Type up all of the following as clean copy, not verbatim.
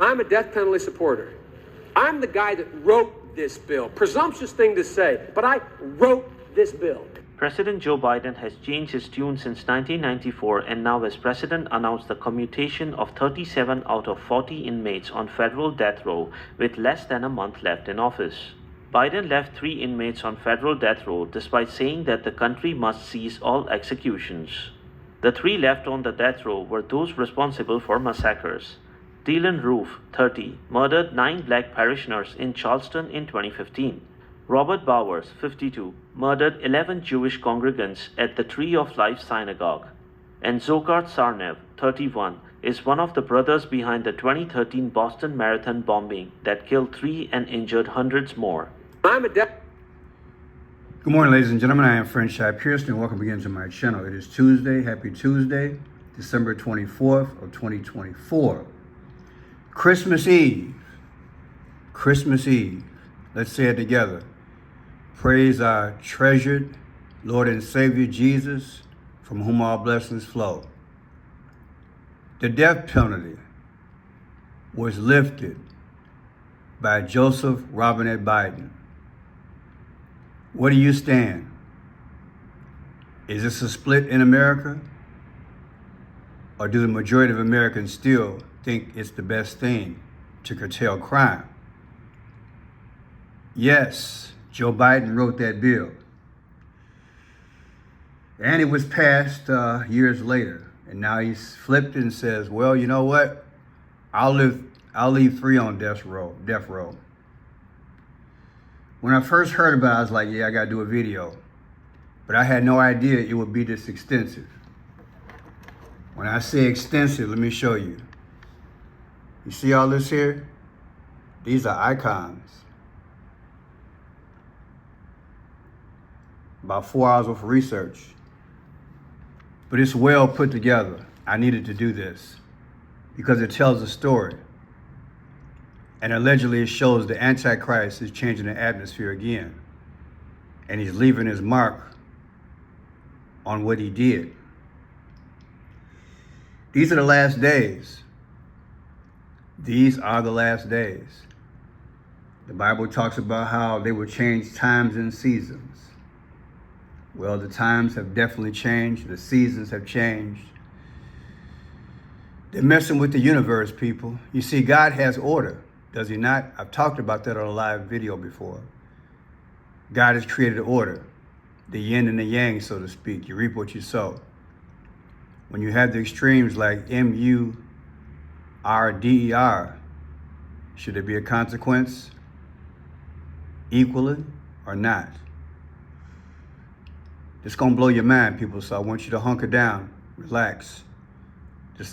I'm a death penalty supporter. I'm the guy that wrote this bill. Presumptuous thing to say, but I wrote this bill. President Joe Biden has changed his tune since 1994 and now as president announced the commutation of 37 out of 40 inmates on federal death row with less than a month left in office. Biden left 3 inmates on federal death row despite saying that the country must cease all executions. The 3 left on the death row were those responsible for massacres. Ruth, 30, murdered 9 black parishioners in Charleston in 2015. Robert Bowers, 52, murdered 11 Jewish congregants at the Tree of Life Synagogue. And Dzhokhar Tsarnaev, 31, is one of the brothers behind the 2013 Boston Marathon bombing that killed 3 and injured hundreds more. Good morning, ladies and gentlemen. I am Franchise Pearson, and welcome again to my channel. It is Tuesday. Happy Tuesday, December 24th of 2024. Christmas Eve. Christmas Eve. Let's say it together. Praise our treasured Lord and Savior Jesus, from whom all blessings flow. The death penalty was lifted by Joseph Robinette Biden. Where do you stand? Is this a split in America? Or do the majority of Americans still think it's the best thing to curtail crime? Yes, Joe Biden wrote that bill. And it was passed years later. And now he's flipped and says, well, you know what? I'll leave 3 on death row. When I first heard about it, I was like, yeah, I gotta do a video. But I had no idea it would be this extensive. When I say extensive, let me show you. You see all this here? These are icons. About 4 hours of research. But it's well put together. I needed to do this because it tells a story. And allegedly it shows the Antichrist is changing the atmosphere again. And he's leaving his mark on what he did. These are the last days. These are the last days. The Bible talks about how they will change times and seasons. Well, the times have definitely changed. The seasons have changed. They're messing with the universe, people. You see, God has order, does he not? I've talked about that on a live video before. God has created order, the yin and the yang, so to speak. You reap what you sow. When you have the extremes like M-U-R-D-E-R, should there be a consequence equally or not? It's gonna blow your mind, people. So I want you to hunker down, relax. This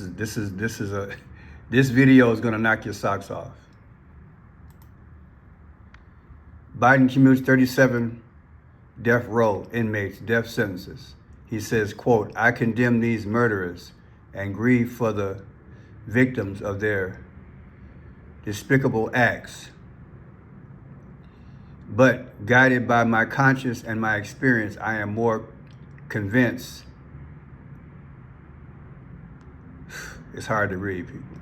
video is gonna knock your socks off. Biden commutes 37 death row inmates, death sentences. He says, quote, I condemn these murderers and grieve for the victims of their despicable acts. But guided by my conscience and my experience, I am more convinced. It's hard to read, people.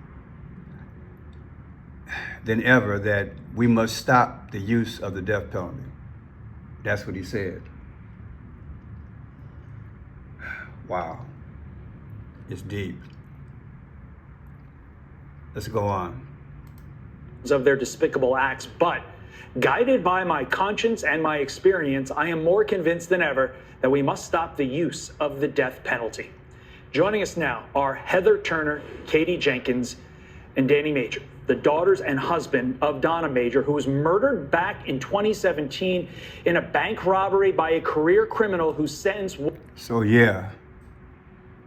Than ever that we must stop the use of the death penalty. That's what he said. Wow. It's deep. Let's go on. Of their despicable acts, but guided by my conscience and my experience, I am more convinced than ever that we must stop the use of the death penalty. Joining us now are Heather Turner, Katie Jenkins, and Danny Major, the daughters and husband of Donna Major, who was murdered back in 2017 in a bank robbery by a career criminal whose sentence... So yeah,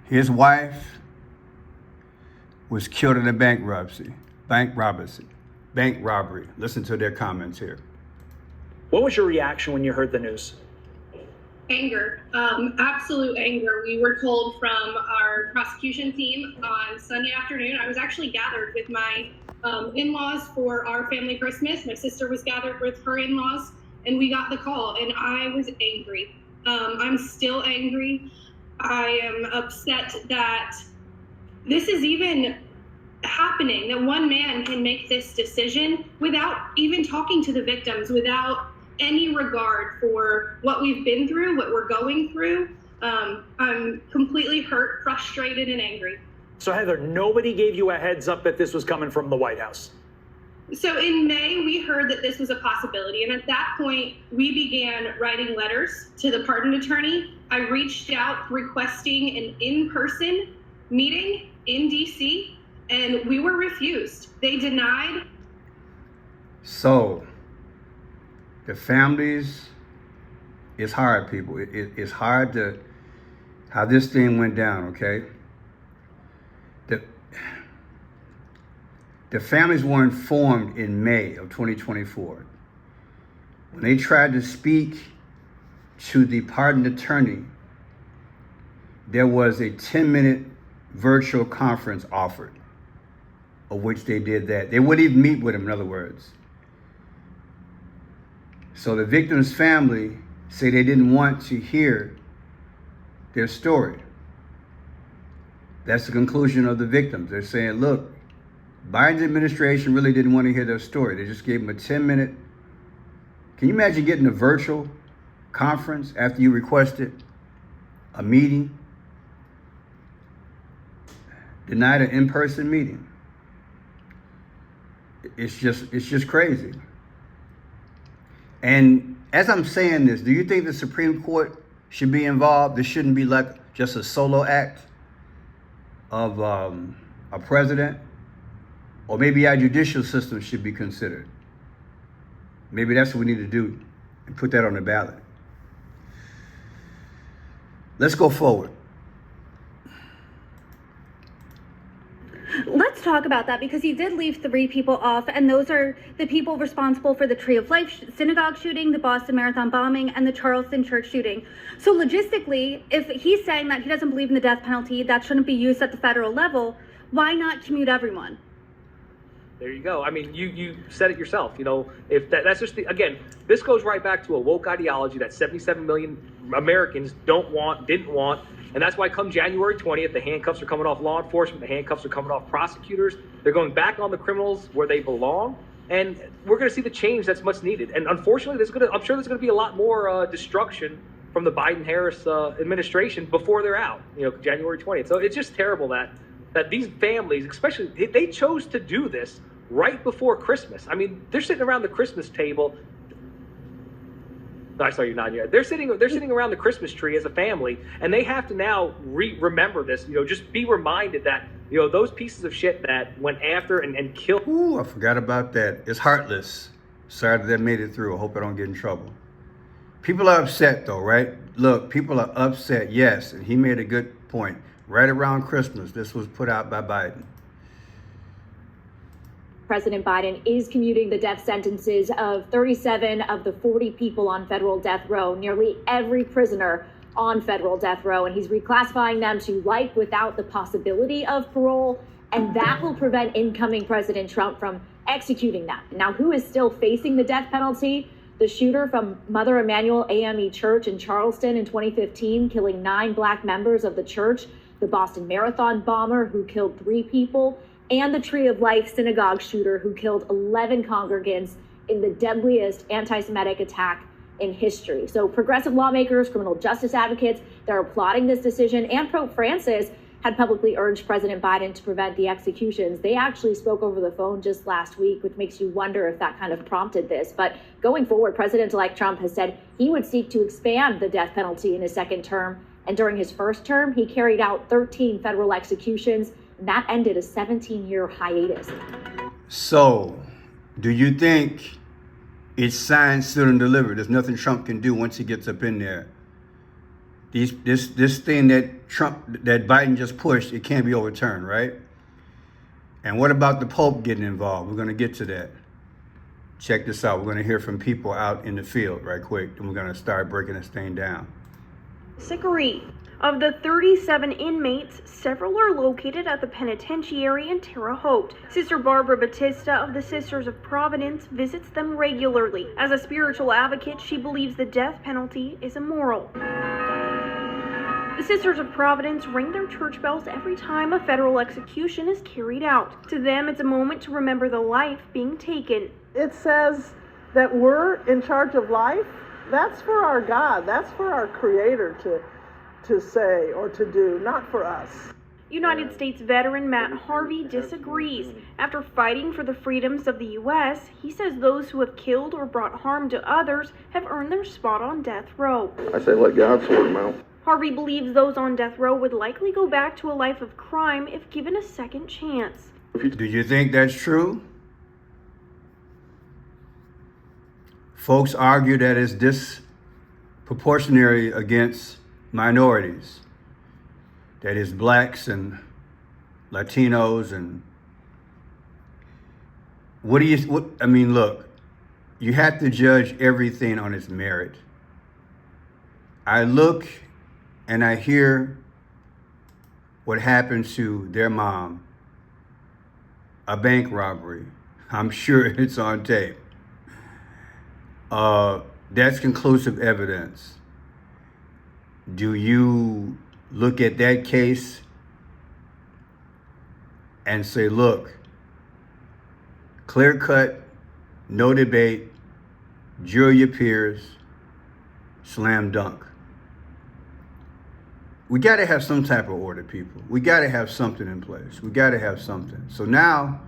his wife was killed in a bank robbery. Listen to their comments here. What was your reaction when you heard the news? Anger, absolute anger. We were told from our prosecution team on Sunday afternoon. I was actually gathered with my in-laws for our family Christmas. My sister was gathered with her in-laws, and we got the call, and I was angry. I'm still angry. I am upset that this is even happening happening that one man can make this decision without even talking to the victims, without any regard for what we've been through, what we're going through. I'm completely hurt, frustrated, and angry. So Heather, nobody gave you a heads up that this was coming from the White House? So in May, we heard that this was a possibility. And at that point, we began writing letters to the pardon attorney. I reached out requesting an in-person meeting in DC, and we were refused. They denied. So the families, it's hard, people. It's hard to, how this thing went down, okay? The families were informed in May of 2024. When they tried to speak to the pardon attorney, there was a 10-minute virtual conference offered, of which they did that. They wouldn't even meet with him, in other words. So the victim's family say they didn't want to hear their story. That's the conclusion of the victims. They're saying, look, Biden's administration really didn't want to hear their story. They just gave them a 10-minute. Can you imagine getting a virtual conference after you requested a meeting? Denied an in-person meeting. It's just crazy. And as I'm saying this, do you think the Supreme Court should be involved? This shouldn't be like just a solo act of a president. Or maybe our judicial system should be considered. Maybe that's what we need to do and put that on the ballot. Let's go forward. Let's talk about that, because he did leave 3 people off, and those are the people responsible for the Tree of Life synagogue shooting, the Boston Marathon bombing, and the Charleston church shooting. So logistically, if he's saying that he doesn't believe in the death penalty, that shouldn't be used at the federal level, why not commute everyone? There you go. I mean, you said it yourself. You know, if that's just again, this goes right back to a woke ideology that 77 million Americans didn't want. And that's why come January 20th, the handcuffs are coming off law enforcement, the handcuffs are coming off prosecutors. They're going back on the criminals where they belong. And we're going to see the change that's much needed. And unfortunately, I'm sure there's going to be a lot more destruction from the Biden-Harris administration before they're out, January 20th. So it's just terrible that these families, especially, they chose to do this right before Christmas. I mean, they're sitting around the Christmas table. No, I saw you nodding your head. They're sitting around the Christmas tree as a family, and they have to now remember this. Just be reminded that those pieces of shit that went after and killed. Ooh, I forgot about that. It's heartless. Sorry that made it through. I hope I don't get in trouble. People are upset though, right? Look, people are upset. Yes, and he made a good point. Right around Christmas, this was put out by Biden. President Biden is commuting the death sentences of 37 of the 40 people on federal death row, nearly every prisoner on federal death row, and he's reclassifying them to life without the possibility of parole, and that will prevent incoming President Trump from executing them. Now, who is still facing the death penalty? The shooter from Mother Emanuel AME Church in Charleston in 2015, killing 9 Black members of the church, the Boston Marathon bomber who killed 3 people, and the Tree of Life synagogue shooter who killed 11 congregants in the deadliest anti-Semitic attack in history. So progressive lawmakers, criminal justice advocates, they're applauding this decision, and Pope Francis had publicly urged President Biden to prevent the executions. They actually spoke over the phone just last week, which makes you wonder if that kind of prompted this. But going forward, President-elect Trump has said he would seek to expand the death penalty in his second term. And during his first term, he carried out 13 federal executions. That ended a 17-year hiatus. So, do you think it's signed, sealed, and delivered? There's nothing Trump can do once he gets up in there. This thing that Biden just pushed, it can't be overturned, right? And what about the Pope getting involved? We're going to get to that. Check this out. We're going to hear from people out in the field right quick, and we're going to start breaking this thing down. Sickary. Of the 37 inmates, several are located at the penitentiary in Terre Haute. Sister Barbara Batista of the Sisters of Providence visits them regularly. As a spiritual advocate, she believes the death penalty is immoral. The Sisters of Providence ring their church bells every time a federal execution is carried out. To them, it's a moment to remember the life being taken. It says that we're in charge of life. That's for our God. That's for our Creator to say or to do, not for us. United States veteran Matt Harvey disagrees. After fighting for the freedoms of the U.S., he says those who have killed or brought harm to others have earned their spot on death row. I say let God sort them out. Harvey believes those on death row would likely go back to a life of crime if given a second chance. Do you think that's true? Folks argue that it's disproportionary against minorities. That is blacks and Latinos and look, you have to judge everything on its merit. I look and I hear what happened to their mom, a bank robbery. I'm sure it's on tape. That's conclusive evidence. Do you look at that case and say, look, clear cut, no debate, jury your peers, slam dunk? We got to have some type of order, people. We got to have something in place. We got to have something. So now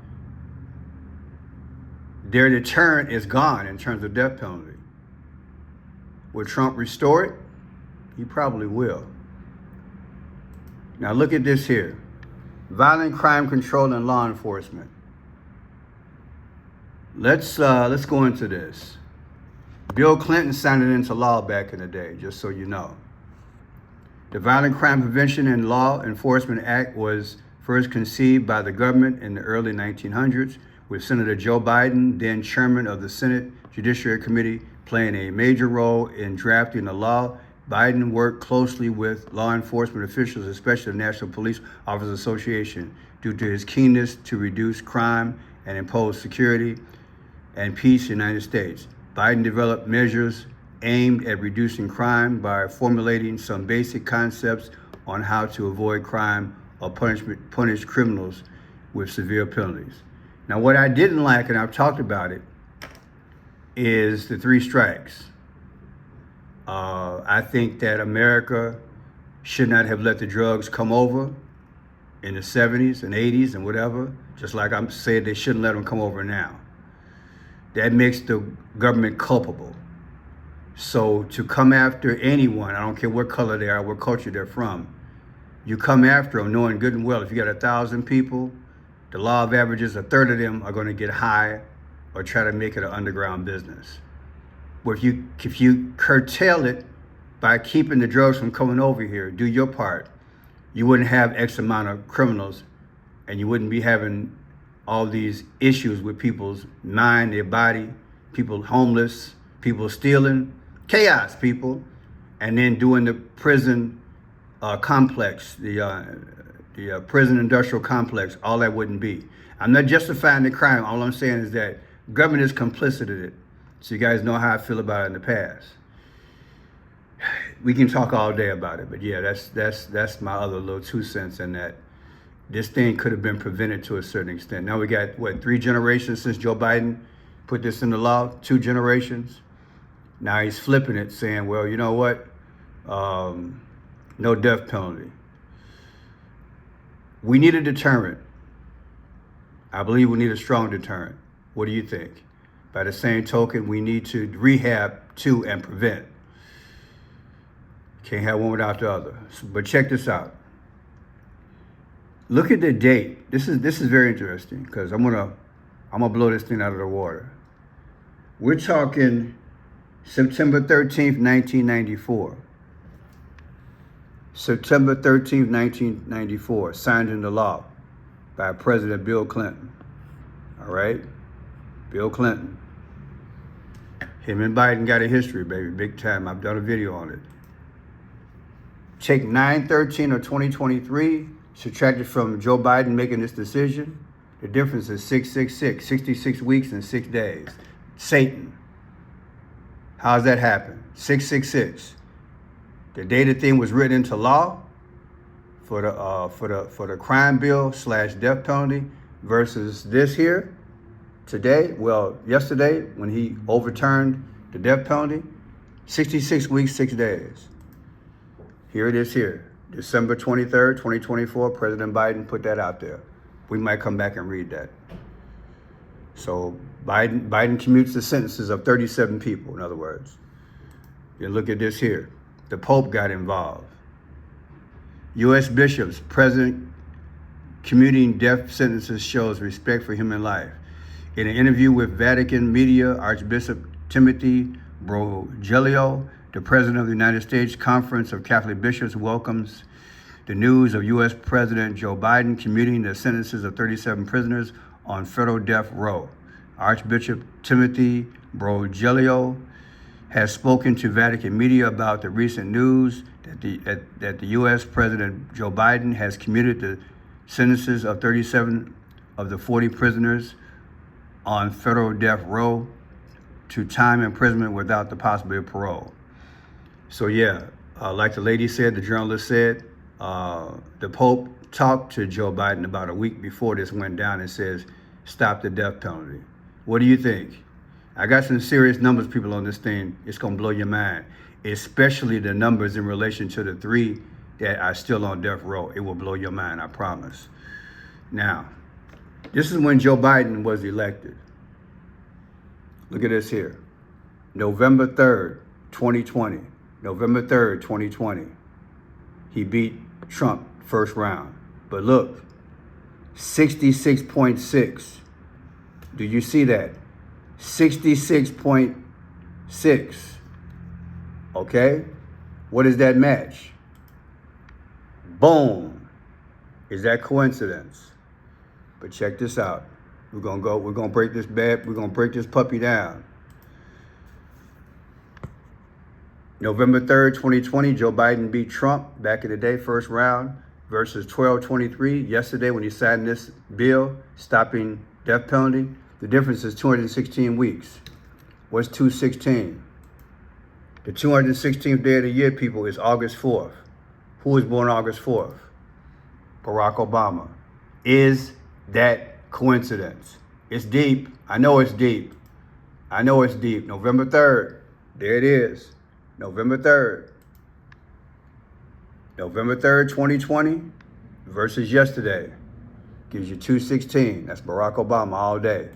their deterrent is gone in terms of death penalty. Will Trump restore it? He probably will. Now look at this here. Violent crime control and law enforcement. Let's go into this. Bill Clinton signed it into law back in the day, just so you know. The Violent Crime Prevention and Law Enforcement Act was first conceived by the government in the early 1900s, with Senator Joe Biden, then chairman of the Senate Judiciary Committee, playing a major role in drafting the law. Biden worked closely with law enforcement officials, especially the National Police Officers Association, due to his keenness to reduce crime and impose security and peace in the United States. Biden developed measures aimed at reducing crime by formulating some basic concepts on how to avoid crime or punish criminals with severe penalties. Now, what I didn't like, and I've talked about it, is the three strikes. I think that America should not have let the drugs come over in the 70s and 80s and whatever, just like I'm saying they shouldn't let them come over now. That makes the government culpable. So to come after anyone, I don't care what color they are, what culture they're from, you come after them knowing good and well, if you got 1,000 people, the law of averages, a third of them are going to get high or try to make it an underground business. But if you curtail it by keeping the drugs from coming over here, do your part, you wouldn't have X amount of criminals and you wouldn't be having all these issues with people's mind, their body, people homeless, people stealing, chaos, people, and then doing the prison complex, the prison industrial complex, all that wouldn't be. I'm not justifying the crime. All I'm saying is that government is complicit in it. So you guys know how I feel about it in the past. We can talk all day about it, but yeah, that's my other little 2 cents in that. This thing could have been prevented to a certain extent. Now we got, 3 generations since Joe Biden put this into law, 2 generations. Now he's flipping it, saying, well, you know what? No death penalty. We need a deterrent. I believe we need a strong deterrent. What do you think? By the same token, we need to rehab too and prevent. Can't have one without the other. But check this out. Look at the date. This is very interesting because I'm gonna blow this thing out of the water. We're talking September 13th, 1994. September 13th, 1994, signed into law by President Bill Clinton. All right? Bill Clinton. Him and Biden got a history, baby, big time. I've done a video on it. Take 9/13 of 2023, subtract it from Joe Biden making this decision. The difference is 666, 66 weeks and 6 days. Satan. How's that happen? 666. the day the thing was written into law for the crime bill / death penalty versus this here today, well, yesterday when he overturned the death penalty, 66 weeks, 6 days. Here it is here. December 23rd, 2024, President Biden put that out there. We might come back and read that. So Biden commutes the sentences of 37 people, in other words. You look at this here. The Pope got involved. U.S. bishops, President commuting death sentences shows respect for human life. In an interview with Vatican media, Archbishop Timothy Brogelio, the President of the United States Conference of Catholic Bishops, welcomes the news of U.S. President Joe Biden commuting the sentences of 37 prisoners on federal death row. Archbishop Timothy Brogelio has spoken to Vatican media about the recent news that the U.S. President Joe Biden has commuted the sentences of 37 of the 40 prisoners on federal death row to time imprisonment without the possibility of parole. So yeah, like the lady said, the journalist said, the Pope talked to Joe Biden about a week before this went down and says, stop the death penalty. What do you think? I got some serious numbers, people, on this thing. It's gonna blow your mind, especially the numbers in relation to the 3 that are still on death row. It will blow your mind, I promise. Now, this is when Joe Biden was elected. Look at this here. November 3rd, 2020. November 3rd, 2020. He beat Trump first round. But look, 66.6. Do you see that? 66.6. Okay? What does that match? Boom. Is that coincidence? But check this out. We're gonna break this puppy down. November 3rd, 2020, Joe Biden beat Trump back in the day, first round, versus 12/23. Yesterday, when he signed this bill stopping death penalty, the difference is 216 weeks. What's 216? The 216th day of the year, people, is August 4th. Who was born August 4th? Barack Obama. Is that coincidence? It's deep. I know it's deep. I know it's deep. November 3rd. There it is. November 3rd. November 3rd, 2020 versus yesterday gives you 216. That's Barack Obama all day.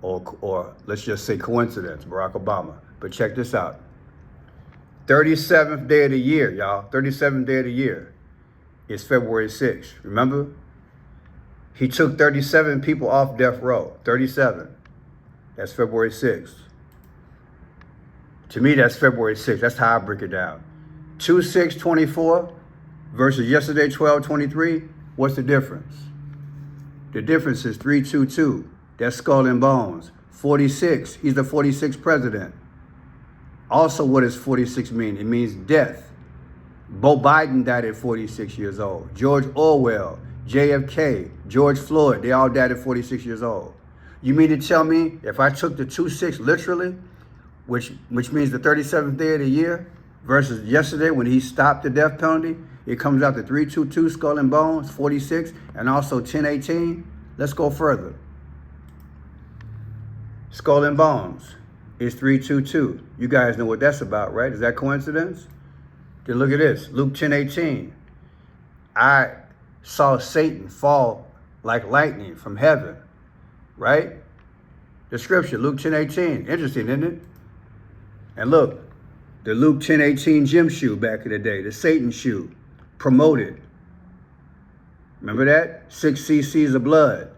Or let's just say coincidence, Barack Obama. But check this out. 37th day of the year, y'all. 37th day of the year is February 6th. Remember? He took 37 people off death row. 37. That's February 6th. To me, that's February 6th. That's how I break it down. 2/6/24 versus yesterday 12/23. What's the difference? The difference is 3/22. That's skull and bones. 46. He's the 46th president. Also, what does 46 mean? It means death. Beau Biden died at 46 years old. George Orwell, JFK, George Floyd, they all died at 46 years old. You mean to tell me if I took the 2/6 literally, which means the 37th day of the year, versus yesterday when he stopped the death penalty, it comes out to 3/22 skull and bones, 46, and also 10/18. Let's go further. Skull and bones is 3/22. You guys know what that's about, right? Is that coincidence? Then look at this, Luke 10:18. I saw Satan fall like lightning from heaven, right? The scripture, Luke 10:18. Interesting, isn't it? And look, the Luke 10:18 gym shoe back in the day, the Satan shoe, promoted. Remember that? 6 cc's of blood.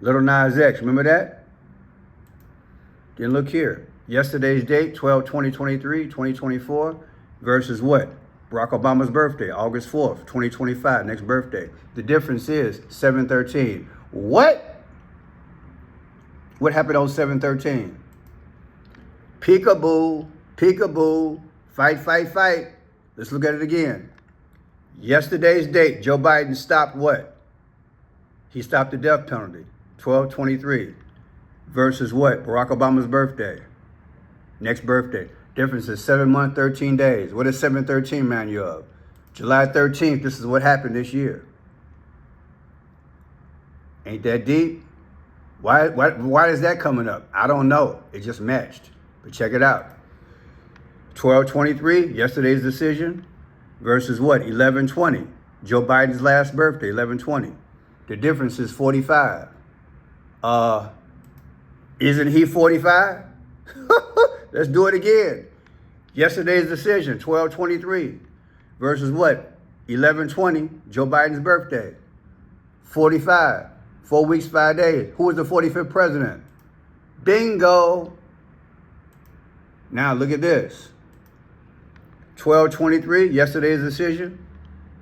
Little Nas X, remember that? Then look here. Yesterday's date, 12/20/23, 2024, versus what? Barack Obama's birthday, August 4th, 2025, next birthday. The difference is 7/13. What? What happened on 7/13? Peekaboo, peekaboo, fight, fight, fight. Let's look at it again. Yesterday's date, Joe Biden stopped what? He stopped the death penalty, 12/23, versus what? Barack Obama's birthday, next birthday. Difference is 7 months, 13 days. What is 7/13 remind you of? July 13th, this is what happened this year. Ain't that deep? Why is that coming up? I don't know. It just matched. But check it out. 12/23, yesterday's decision, versus what? 11/20. Joe Biden's last birthday, 11/20. The difference is 45. Isn't he 45? Let's do it again. Yesterday's decision, 12/23, versus what? 11/20, Joe Biden's birthday. 45. 4 weeks, 5 days. Who was the 45th president? Bingo. Now look at this. 12/23, yesterday's decision,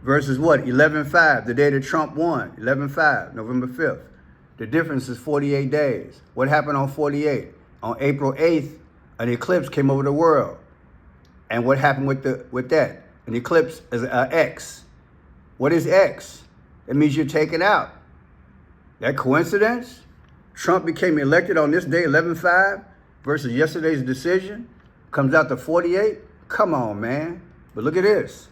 versus what? 11/5, the day that Trump won. 11/5, November 5th. The difference is 48 days. What happened on 48? On April 8th, an eclipse came over the world. And what happened with that? An eclipse is X. What is X? It means you're taken out. That coincidence? Trump became elected on this day, 11/5, versus yesterday's decision, comes out to 48? Come on, man. But look at this.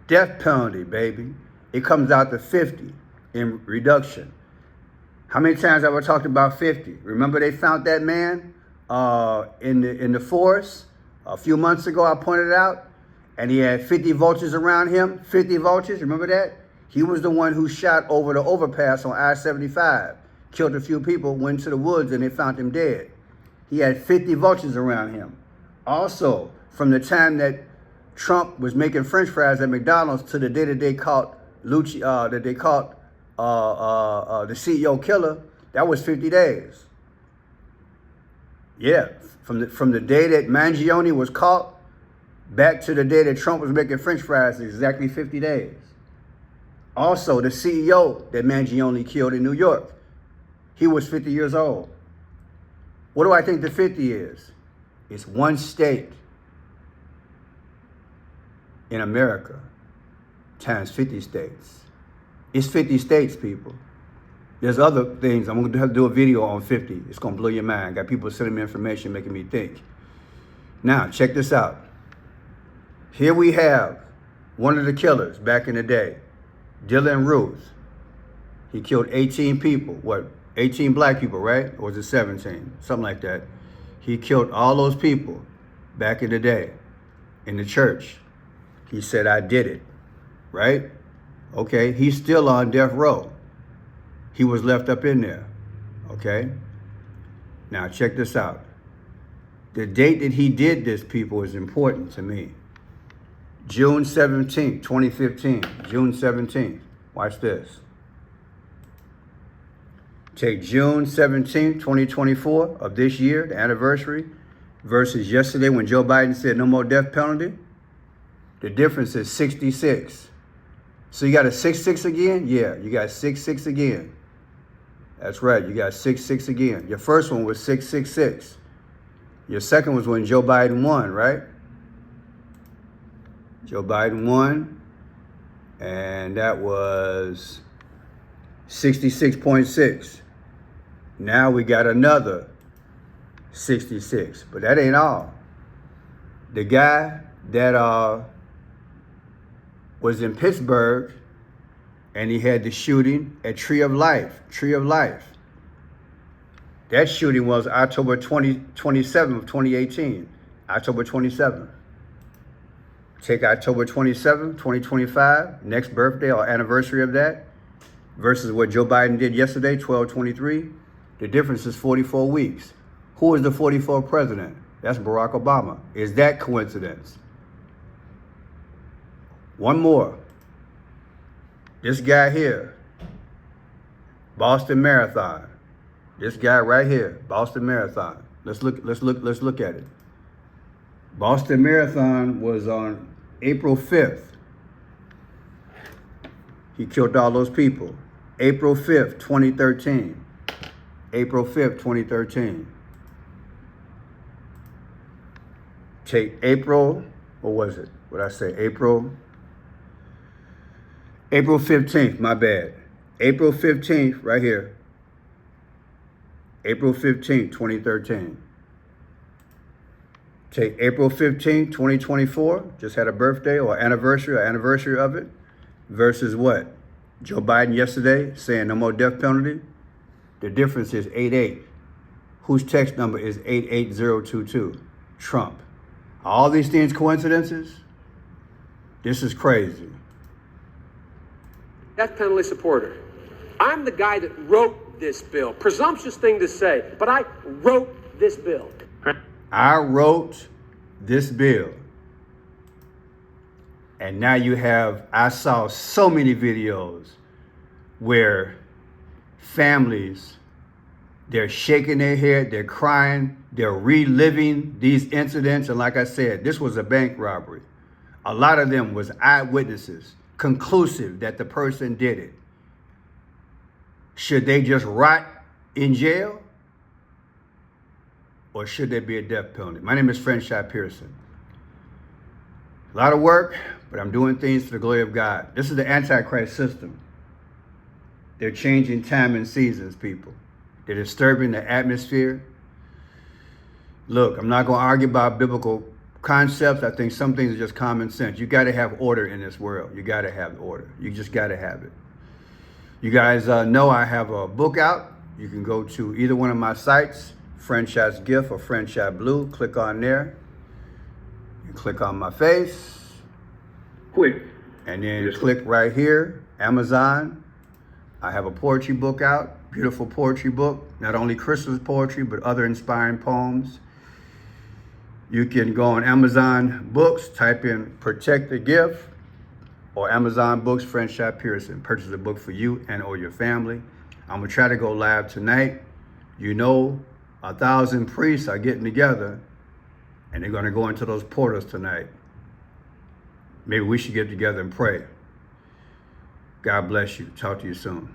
Death penalty, baby. It comes out to 50 in reduction. How many times have I talked about 50? Remember they found that man in the forest a few months ago, I pointed out, and he had 50 vultures around him. 50 vultures, remember that? He was the one who shot over the overpass on I-75, killed a few people, went to the woods, and they found him dead. He had 50 vultures around him. Also, from the time that Trump was making French fries at McDonald's to the day that they caught the CEO killer, that was 50 days. Yeah, from the day that Mangione was caught back to the day that Trump was making French fries, exactly 50 days. Also, the CEO that Mangione killed in New York, he was 50 years old. What do I think the 50 is? It's one state in America times 50 states. It's 50 states, people. There's other things. I'm going to have to do a video on 50. It's going to blow your mind. Got people sending me information, making me think. Now, check this out. Here we have one of the killers back in the day, DYLANN Ruth. He killed 18 people. What? 18 black people, right? Or was it 17? Something like that. He killed all those people back in the day in the church. He said, I did it, right? Okay, he's still on death row. He was left up in there, okay? Now, check this out. The date that he did this, people, is important to me. June 17th, 2015, June 17th. Watch this. Take June 17th, 2024 of this year, the anniversary, versus yesterday when Joe Biden said no more death penalty. The difference is 66. So you got a 6-6 again? Yeah, you got 6-6 again. That's right, you got 6-6 again. Your first one was 6-6-6. Your second was when Joe Biden won, right? Joe Biden won, and that was 66.6. Now we got another 66, but that ain't all. The guy that was in Pittsburgh, and he had the shooting at Tree of Life. That shooting was October 27th of 2018, October 27th. Take October 27th, 2025, next birthday or anniversary of that, versus what Joe Biden did yesterday, 12/23. The difference is 44 weeks. Who is the 44th president? That's Barack Obama. Is that coincidence? One more. This guy here, Boston Marathon. This guy right here, Boston Marathon. Let's look at it. Boston Marathon was on April 5th. He killed all those people. April 5th, 2013. April 5th, 2013. Take April, what was it? What did I say? April 15th, my bad. April 15th, right here. April 15th, 2013. Take April 15, 2024, just had a birthday or anniversary of it, versus what? Joe Biden yesterday saying no more death penalty. The difference is 88. Whose text number is 88022? Trump. Are all these things coincidences? This is crazy. Death penalty supporter. I'm the guy that wrote this bill. Presumptuous thing to say, but I wrote this bill. I wrote this bill. And now I saw so many videos where families, they're shaking their head, they're crying, they're reliving these incidents. And like I said, this was a bank robbery. A lot of them was eyewitnesses, conclusive that the person did it. Should they just rot in jail? Or should there be a death penalty? My name is Friendship Pearson. A lot of work, but I'm doing things for the glory of God. This is the Antichrist system. They're changing time and seasons, people. They're disturbing the atmosphere. Look, I'm not going to argue about biblical concepts. I think some things are just common sense. You got to have order in this world. You got to have order. You just got to have it. You guys know I have a book out. You can go to either one of my sites, Friendship's Gift or Friendship Blue. Click on there. You click on my face. Quick. And then click right here, Amazon. I have a poetry book out, beautiful poetry book. Not only Christmas poetry, but other inspiring poems. You can go on Amazon Books, type in Protect the Gift, or Amazon Books, Friendship Pearson. Purchase a book for you and or your family. I'm gonna try to go live tonight. You know, 1,000 priests are getting together and they're gonna go into those portals tonight. Maybe we should get together and pray. God bless you. Talk to you soon.